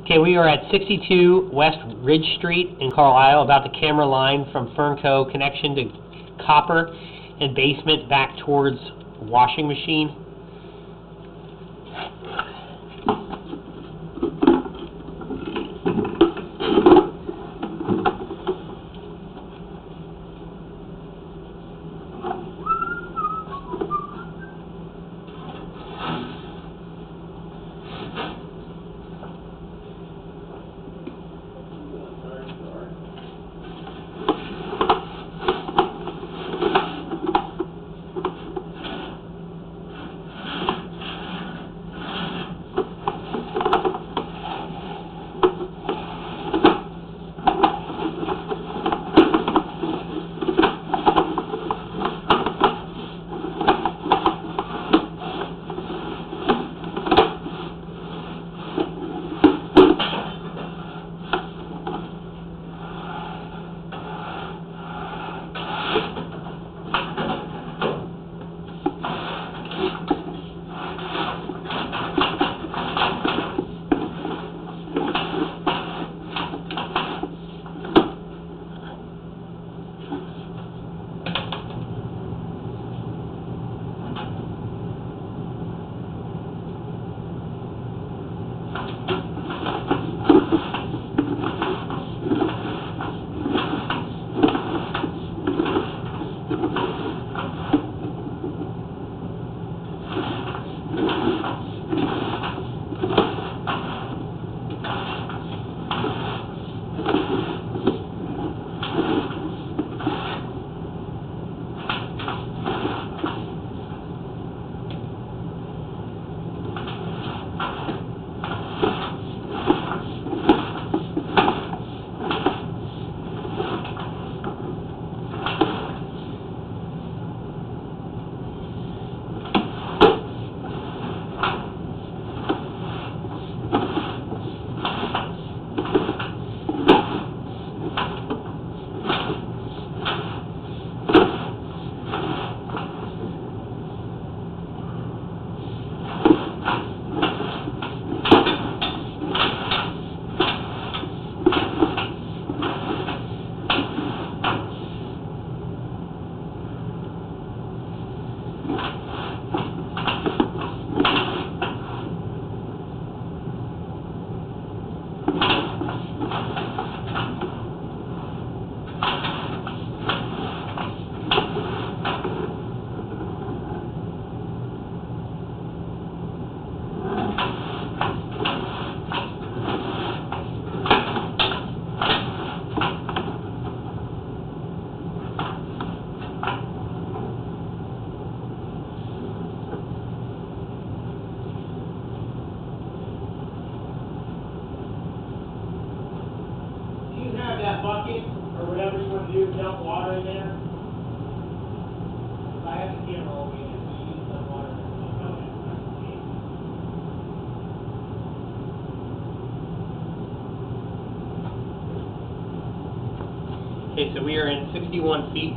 Okay, we are at 62 West Ridge Street in Carlisle, about the camera line from Fernco connection to copper and basement back towards washing machine. Have that bucket or whatever you want to do, dump water in there. I have the camera over here, so you need some water in there. Okay, so we are in 61 feet.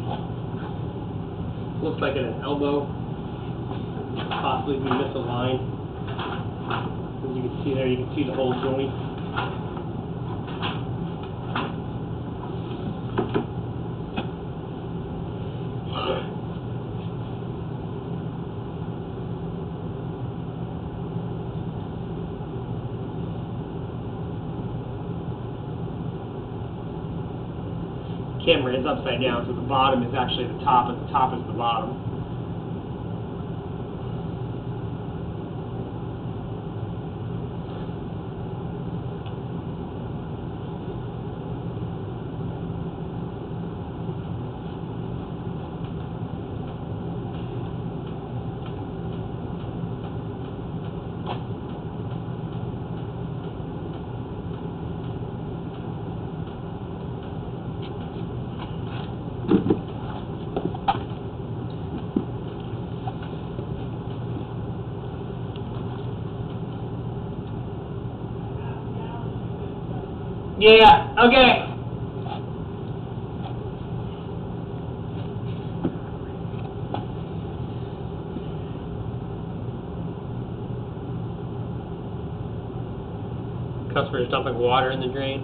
Looks like at an elbow. Possibly we missed a line. As you can see there, you can see the whole joint. Camera is upside down, so the bottom is actually the top, and the top is the bottom. Yeah, okay. customers dumping water in the drain.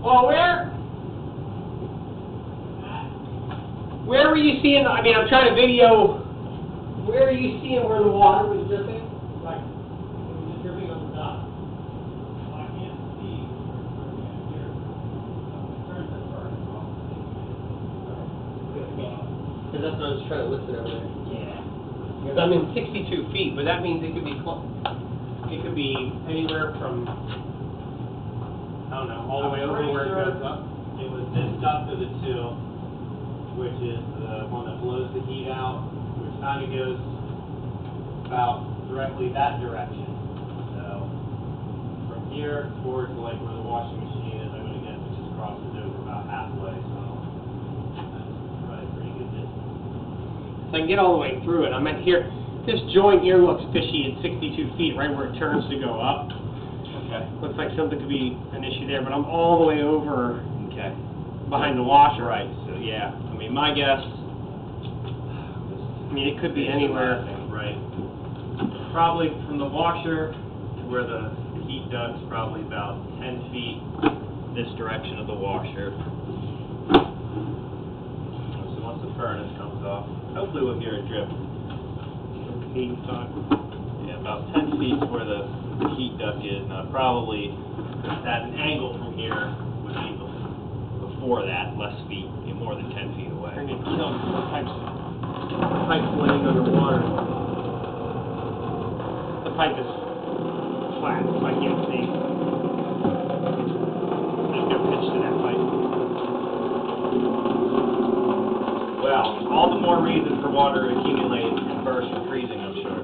Well, where were you seeing, I mean, I'm trying to video, where are you seeing where the water was dripping? Like, it was just dripping on the dock. Well, I can't see here. Turn this first. Because that's what I was trying to listen over there. Yeah. Because I'm in 62 feet, but that means it could be anywhere from, I don't know, all the way over where it goes up. It was this duct of the two, which is the one that blows the heat out, which kind of goes about directly that direction. So from here towards like where the washing machine is, I'm going to guess it just crosses over about halfway. So that's probably a pretty good distance. So I can get all the way through it. I'm at here. This joint here looks fishy at 62 feet, right where it turns to go up. Okay. Looks like something could be an issue there, but I'm all the way over Okay. behind the washer. Right. So yeah, I mean my guess. I mean, it could be anywhere. Right. Probably from the washer to where the heat duct's probably about 10 feet this direction of the washer. So once the furnace comes off, hopefully we'll hear a drip. Yeah, about 10 feet to where the heat duct is. Now probably at an angle from here would be before that, less feet, more than 10 feet away. I need to kill the pipe's laying underwater. The pipe is flat, so I can't see. There's no pitch to that pipe. Well, all the more reason for water to accumulate and burst from freezing, I'm sure.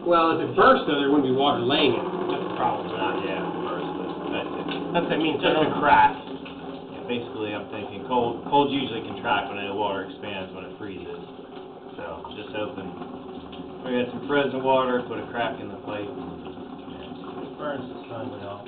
Well, if it burst, though, there wouldn't be water laying in it. That's the problem. Yeah, burst, but that's it. That's what I mean. Just So a crack. Yeah, basically, I'm thinking cold usually contract when the water expands when it freezes. So just open. We got some frozen water, put a crack in the pipe. And it burns the sun off.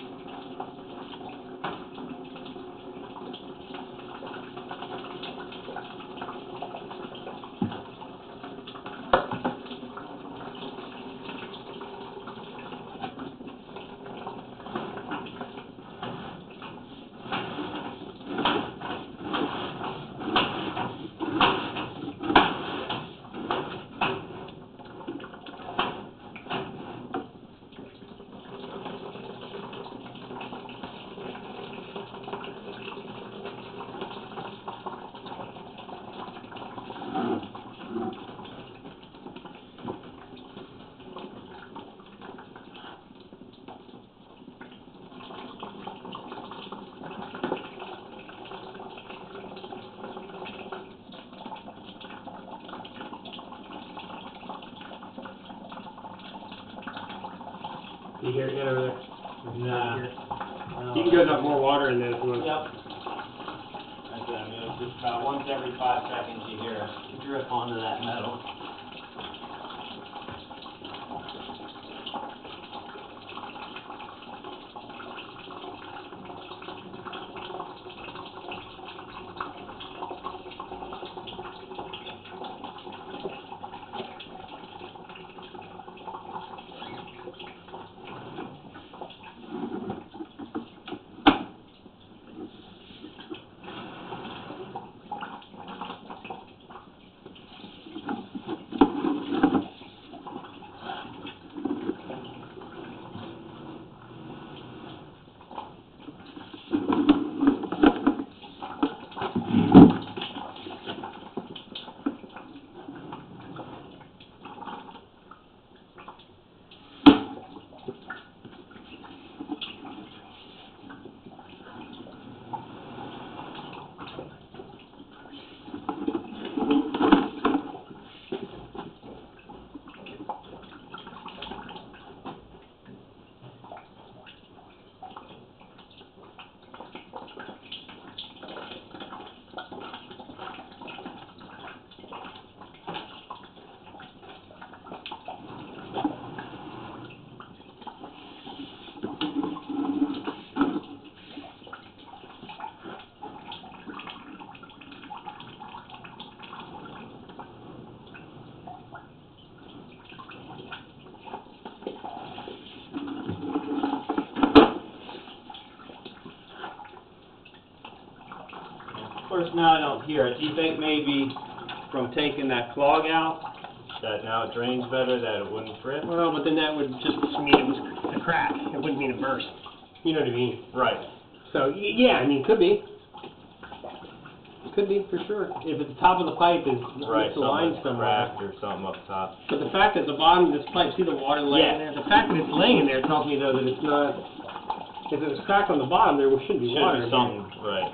You hear it yet over there? Nah. You can go dump more water in there if you want. Yep. That's it. I mean, it's just about once every 5 seconds you hear a drip onto that metal. course, now I don't hear it. Do you think maybe from taking that clog out, that now it drains better, that it wouldn't rip? Well, but then that would just mean it was a crack. It wouldn't mean a burst. You know what I mean? Right. So, yeah, I mean, could be. Could be, for sure. If at the top of the pipe is Right, misaligned something somewhere. cracked or something up top. But the fact that the bottom of this pipe, see the water laying there? The fact that it's laying there tells me, though, that it's not... If it was cracked on the bottom, there shouldn't be water Should be in something, there. right.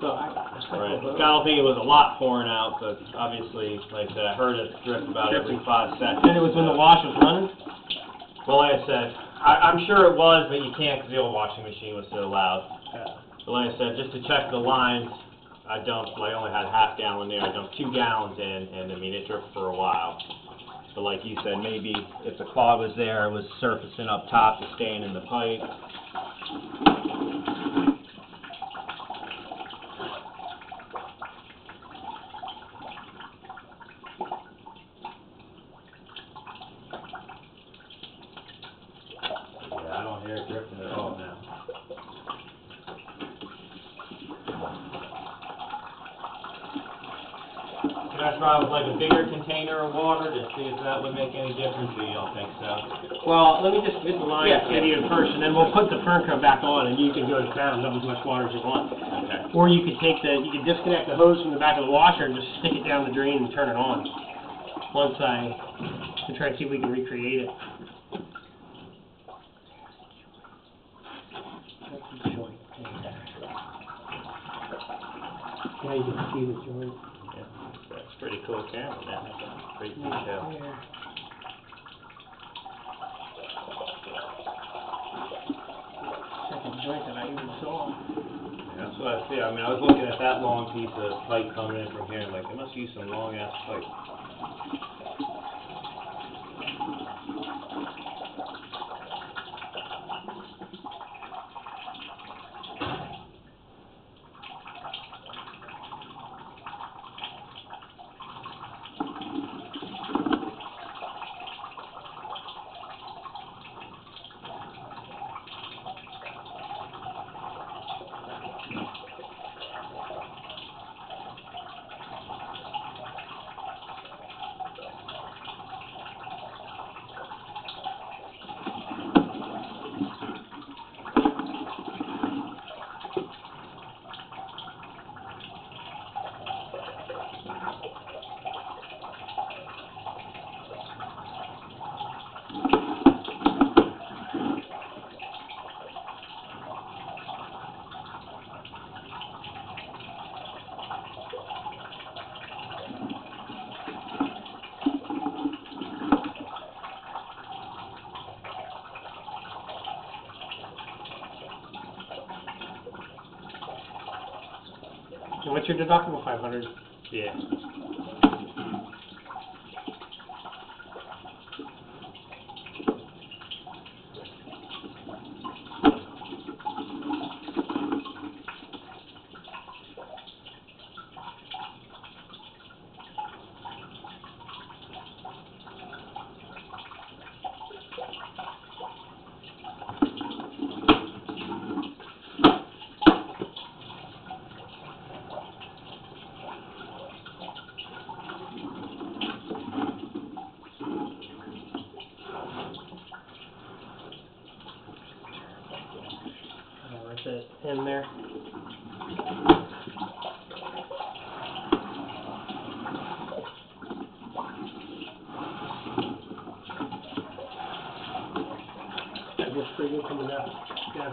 So Right. I don't think it was a lot pouring out, but obviously, like I said, I heard it drip about every 5 seconds. And it was when the wash was running? Well, like I said, I'm sure it was, but you can't because the old washing machine was so loud. But like I said, just to check the lines, I only had half gallon there. I dumped 2 gallons in, and I mean, it dripped for a while. But like you said, maybe if the clog was there, it was surfacing up top, to staying in the pipe. Yeah, I don't hear it dripping at all now. Can I try with like a bigger container of water to see if that would make any difference, or you don't think so? Well, let me just get the line Yeah. video first, and then we'll put the fern cover back on, and you can go to town and dump as much water as you want. Okay. Or you could you could disconnect the hose from the back of the washer and just stick it down the drain and turn it on. To try to see if we can recreate it. That's the joint there. Now you can see the joint. Yeah, that's pretty cool camera, man. That's pretty detail. There. Second joint that I even saw. Yeah, that's what I see. I mean, I was looking at that long piece of pipe coming in from here, and like, they must use some long-ass pipe. And what's your deductible? 500. Yeah. Right at the end there. That looks pretty good coming down here.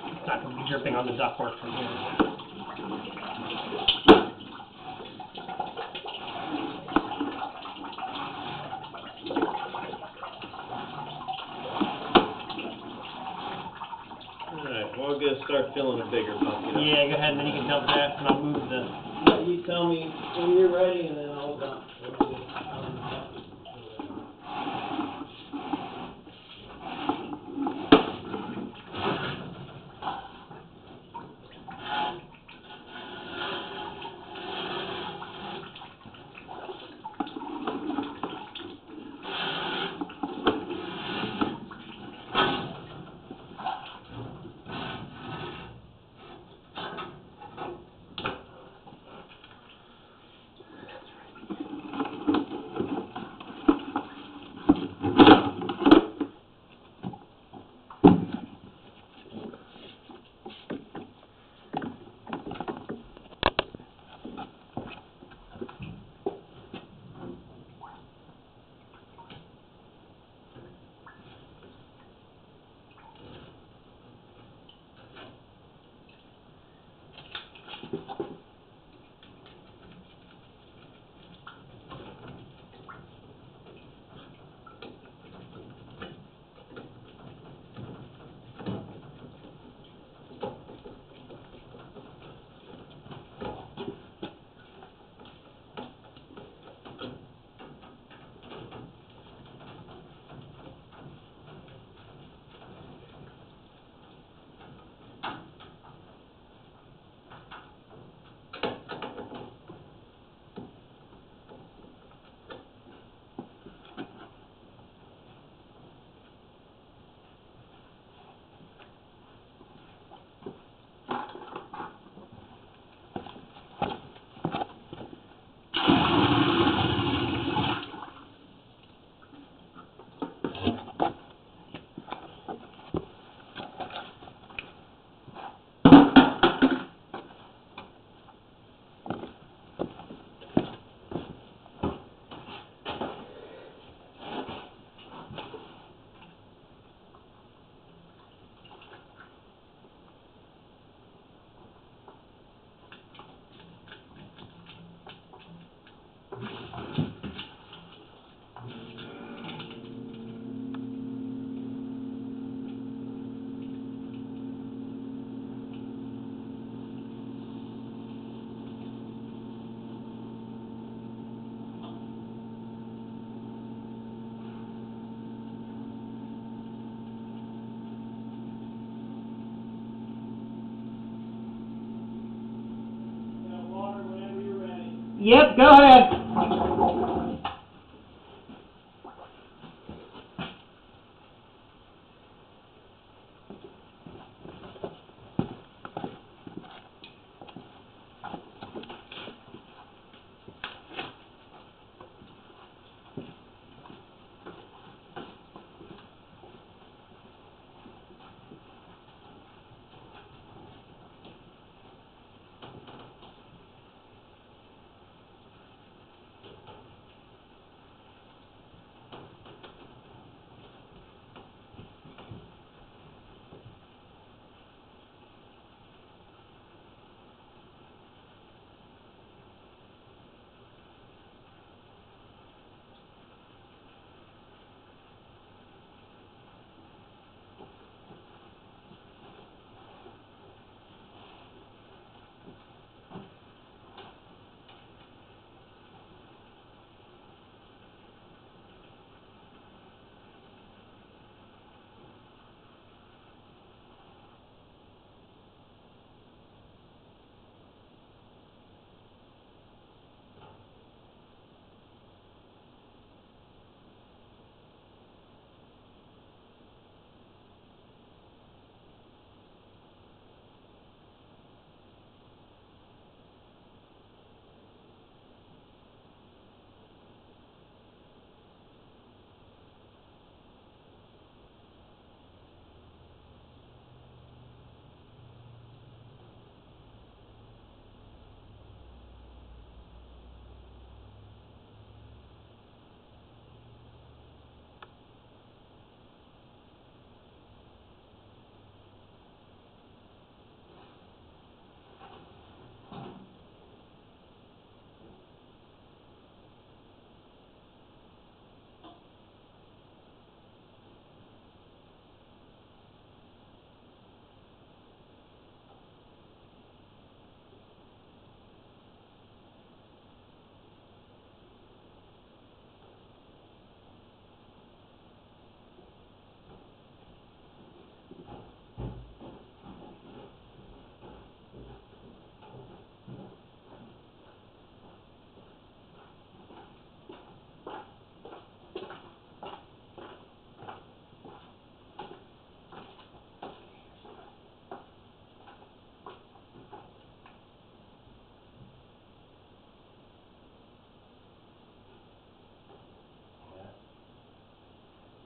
It's not going to be dripping on the ductwork from here. Alright, well, I'm going to start filling a bigger bucket up. Yeah, go ahead, and then you can dump that, and I'll move the... Yeah, you tell me when you're ready, and then I'll dump. Yep, go ahead.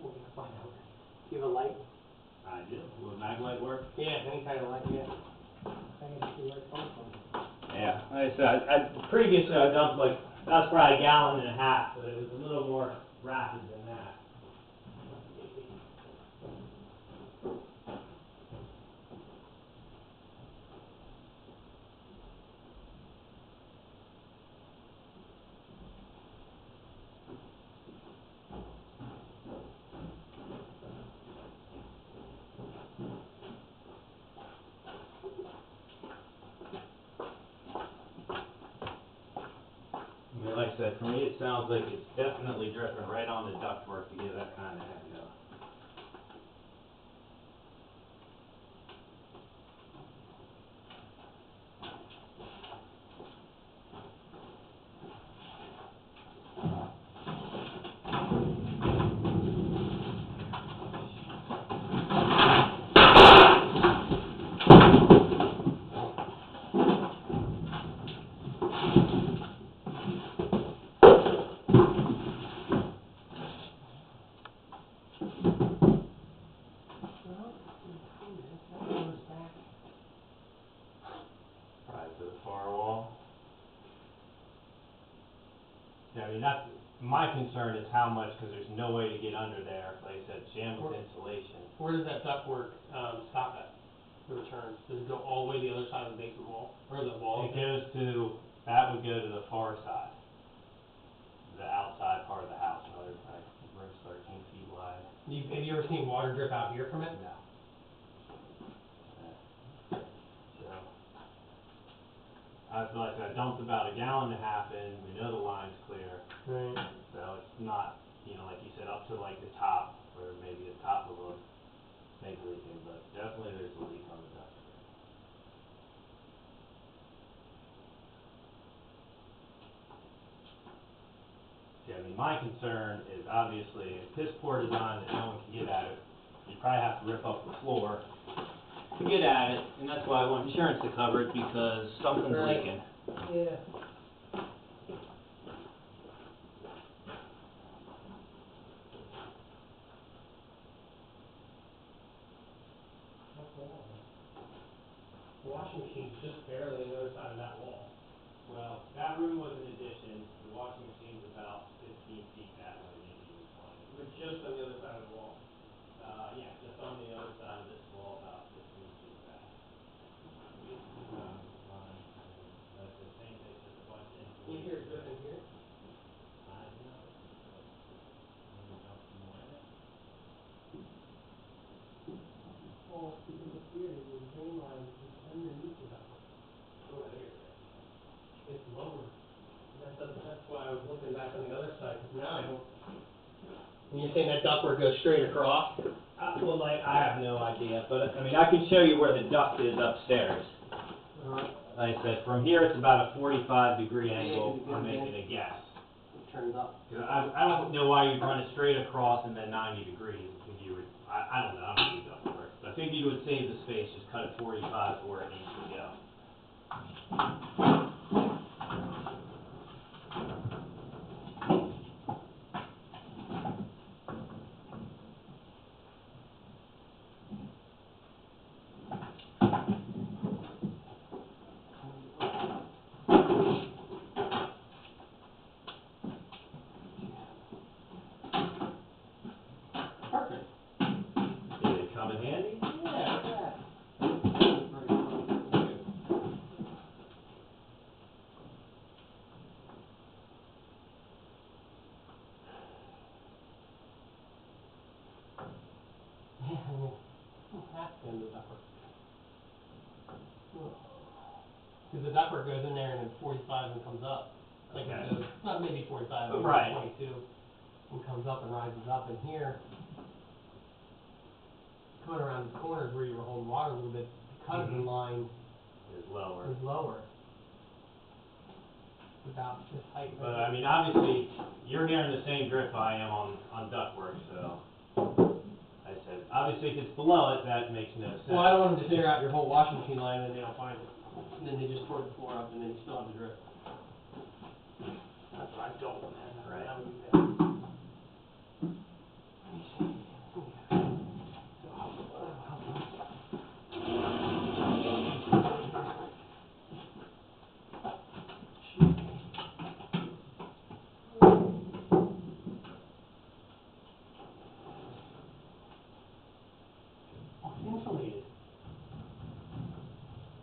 We're gonna find out. Do you have a light? I do. Will mag light work? Yeah, any kind of light, yeah. I gotta see where it comes from. Yeah, like I said, previously I dumped like, that's probably a gallon and a half, but it was a little more rapid than that. I mean, like I said, for me it sounds like it's definitely dripping right on the ductwork to give that kind of echo. Well, that goes back. Probably to the far wall. Yeah, I mean, that's, my concern is how much, because there's no way to get under there, like I said, jammed with insulation. Where does that ductwork stop at, the return? Does it go all the way to the other side of the basement wall, or the wall? It goes to, that would go to the far side, the outside part of the house, another, like, room's 13 feet wide. Have you ever seen water drip out here from it? No. So, I feel like I dumped about a gallon and a half in, we know the line's clear, Right. so it's not, you know, like you said, up to like the top, where maybe the top of a sink leaking, but definitely there's a leak on the duct. See, I mean, my concern is obviously if piss poor design that no one can get at it, you probably have to rip up the floor to get at it, and that's why I want insurance to cover it because something's Right. leaking. Yeah. The washing machine's just barely on the other side of that wall. Well, that room was an addition, the washing machine's about 15 feet that way, maybe even 20. But just on the other side of the wall. Yeah, just on the other side of this wall, about 15 feet back. That's the same thing, just a bunch of Can you hear it dripping here? I don't know, but maybe dump some more in it. Well, because up here, the drain line is underneath the ductwork. Oh, there it is. It's lower. That's why I was looking back on the other side, because now I don't. And you're saying that ductwork goes straight across? Well, like, I have no idea, but, I mean, I can show you where the duct is upstairs. Like I said, from here, it's about a 45-degree angle, I'm making a guess. It turns up. 'Cause I don't know why you'd run it straight across and then 90 degrees, if you would, I don't know, I don't do ductwork. But I think you would save the space, just cut it 45 to where it needs to go. Perfect. Did it come in handy? Yeah, yeah. Yeah, I mean, half the ductwork. Because the ductwork goes in there and then 45 and comes up. Like Okay. it goes, not maybe 45, maybe Right. 22, and comes up and rises up. And here, coming around these corners where you were holding water a little bit, because the line Is lower. is lower. It's about this height. But, I mean, obviously, you're hearing the same drip I am on ductwork, so. I said, obviously, if it's below it, that makes no sense. Well, I don't want them to figure out your whole washing machine line and then they don't find it. And then they just tore the floor up and then you still have the drip. That's what I don't want to have. Right. That would be bad. Let me see. Oh, it's insulated.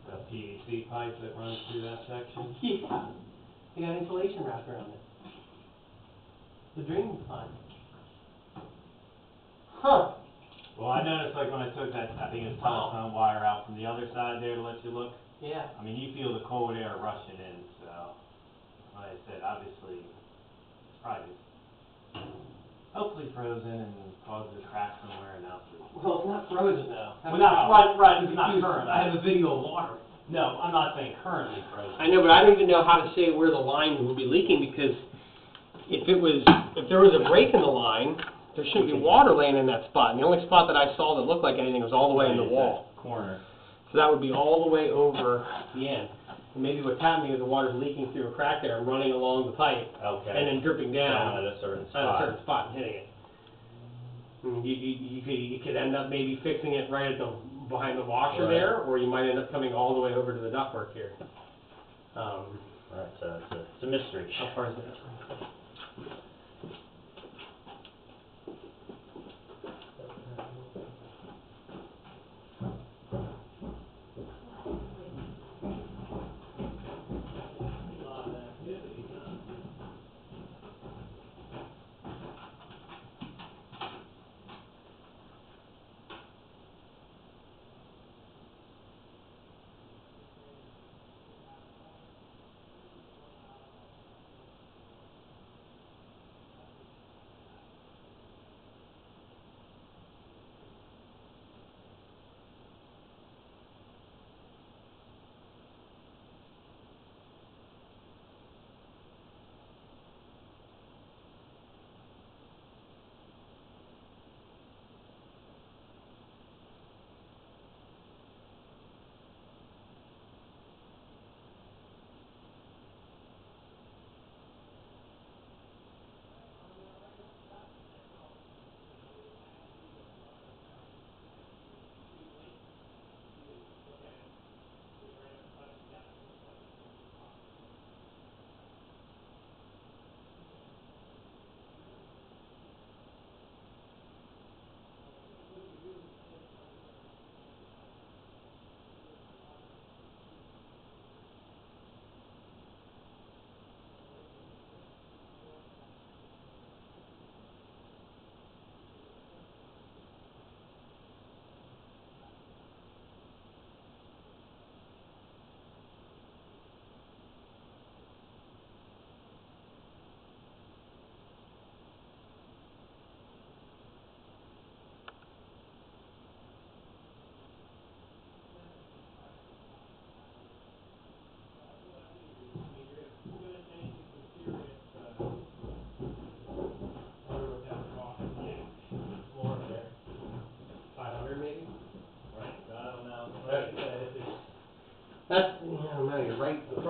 The PVC pipe that runs through that section. Yeah. They got insulation wrapped around it. The drain's fine. Huh. Well, I noticed, like, when I took that, I think it's telephone wire out from the other side there to let you look. Yeah. I mean, you feel the cold air rushing in, so, like I said, obviously, it's probably just hopefully frozen and causes a crack somewhere and now it's leaking. Well, it's not frozen though. Well, not, right, it's not Because current. I have a video of water. No, I'm not saying currently frozen. I know, but I don't even know how to say where the line would be leaking because if there was a break in the line, there shouldn't be water laying in that spot. And the only spot that I saw that looked like anything was all the way in the wall. Corner. So that would be all the way over the end. And maybe what's happening is the water's leaking through a crack there, running along the pipe, Okay. and then dripping down Down at a certain at a spot. certain spot and hitting it. And you could end up maybe fixing it right at the behind the washer Right. there, or you might end up coming all the way over to the ductwork here. Right, so it's a mystery. How far is that?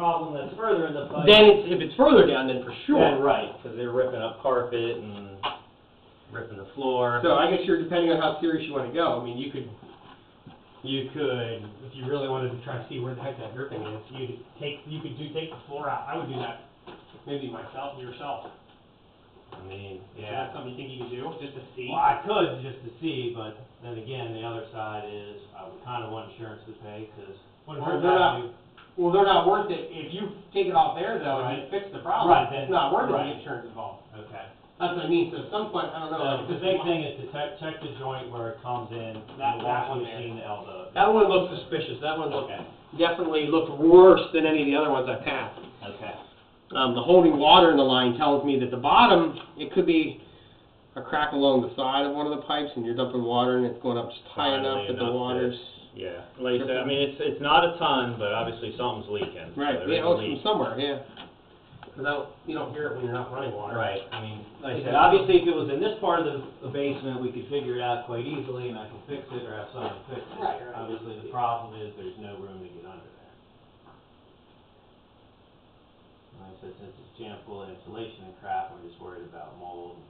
problem that's further in the pipe. Then if it's further down, then for sure. Then, right, because they're ripping up carpet and ripping the floor. So I guess you're depending on how serious you want to go. I mean, you could, if you really wanted to try to see where the heck that dripping is, take the floor out. I would do that, maybe myself, yourself. I mean, Is yeah. that something you think you could do, just to see? Well, I could just to see, but then again, the other side is I would kind of want insurance to pay because Well, they're not worth it. If you take it off there though, and you fix the problem, Right, then- it's not worth it to right. get insurance involved. Okay. That's what I mean. So at some point, I don't know. like, The if big it's- thing is to check the joint where it comes in, That the washing one there. machine, the elbow. That one looks suspicious. That one looked, Okay. definitely looked worse than any of the other ones I passed. Okay. The holding water in the line tells me that the bottom, it could be a crack along the side of one of the pipes, and you're dumping water, and it's going up just high enough that the water's... Yeah, like I said, I mean, it's not a ton, but obviously something's leaking. Right, So there yeah, is a it's from leak. somewhere, yeah. Without, you don't hear it when you're not running water. Right, I mean, like I said, obviously if it was in this part of the basement, we could figure it out quite easily, and I could fix it or have someone fix it. Right. Obviously, the problem is there's no room to get under there. Like I said, since it's jam full of insulation and crap, I'm just worried about mold.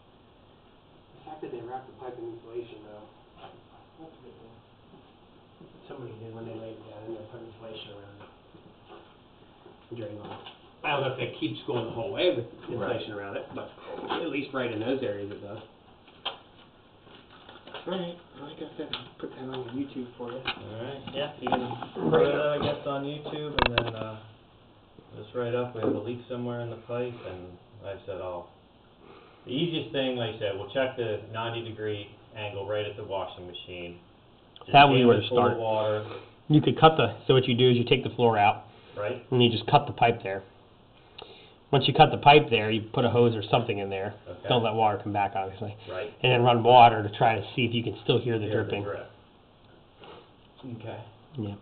The fact that they wrapped the pipe in insulation, though, that's a good thing. Somebody did when they laid it down, and they put insulation around it. Drain on. I don't know if it keeps going the whole way with insulation around it, but at least right in those areas it does. Alright, like I said, I'll put that on YouTube for you. Alright, yeah, you can put it, I guess, on YouTube, and then, just write up, we have a leak somewhere in the pipe, and like I said, the easiest thing, like I said, we'll check the 90-degree angle right at the washing machine. Just That would be jam where it to full of start. water, You could cut so what you do is you take the floor out, right? and you just cut the pipe there. Once you cut the pipe there, you put a hose or something in there. Okay. Don't let water come back, obviously. Right. And then run water to try to see if you can still hear the dripping. drip. Okay. Yeah.